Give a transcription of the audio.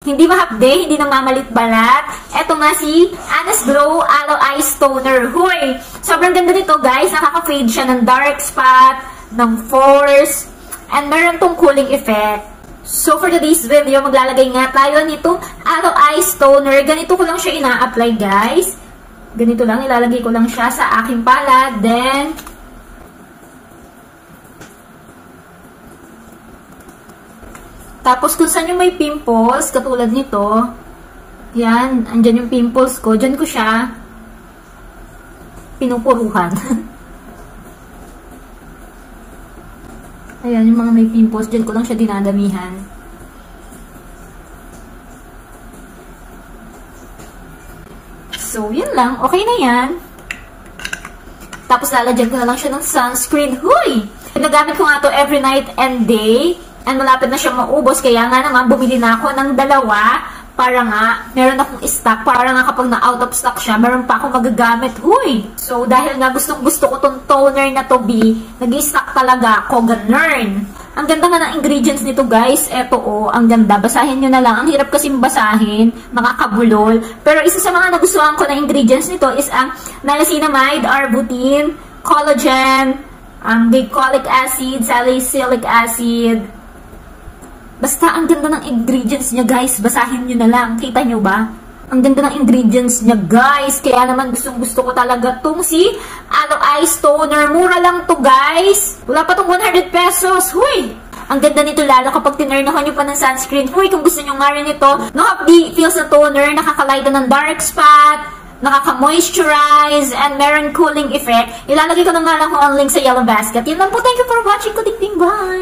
Hindi mahapde, hindi namamalit balat. Eto nga si Honest Glow Aloe Eyes Toner. Huy! Sobrang ganda nito guys. Nakaka-fade siya ng dark spot, ng pores, and meron tong cooling effect. So for today's video, maglalagay nga tayo nitong Aloe Eyes Toner. Ganito ko lang siya ina-apply guys. Ganito lang, ilalagay ko lang siya sa aking palad. Then, tapos kung saan yung may pimples, katulad nito, yan, andyan yung pimples ko, dyan ko siya pinupuruhan. Ayan, yung mga may pimples, dyan ko lang siya dinadamihan. So, yun lang. Okay na yan. Tapos, lalagyan ko na lang siya ng sunscreen. Huy! Nagamit ko nga to every night and day. And malapit na siyang maubos. Kaya nga naman, bumili na ako ng dalawa. Para nga, meron akong stock. Para nga kapag na-out of stock siya, meron pa akong magagamit. Huy! So, dahil nga gustong-gusto ko tong toner na to, nag-i-stock talaga ako. Ganun. Ang ganda nga ng ingredients nito, guys. Eto, oh, ang ganda. Basahin nyo na lang. Ang hirap kasi basahin. Makakabulol. Pero isa sa mga nagustuhan ko na ingredients nito is ang niacinamide, arbutin, collagen, glycolic acid, salicylic acid. Basta, ang ganda ng ingredients niya, guys. Basahin nyo na lang. Kita nyo ba? Ang ganda ng ingredients niya, guys. Kaya naman gustong-gusto ko talaga itong si Aloe Eyes Toner. Mura lang to, guys. Wala pa itong 100 pesos. Huy! Ang ganda nito lalo kapag tinurnahan nyo pa ng sunscreen. Huy, kung gusto nyo nga rin ito, no hapdi feels na toner, nakakalighten ng dark spot, nakaka-moisturize, and meron cooling effect. Ilalagay ko na nga lang ang link sa yellow basket. Yun lang po. Thank you for watching. Kutikting. Bye!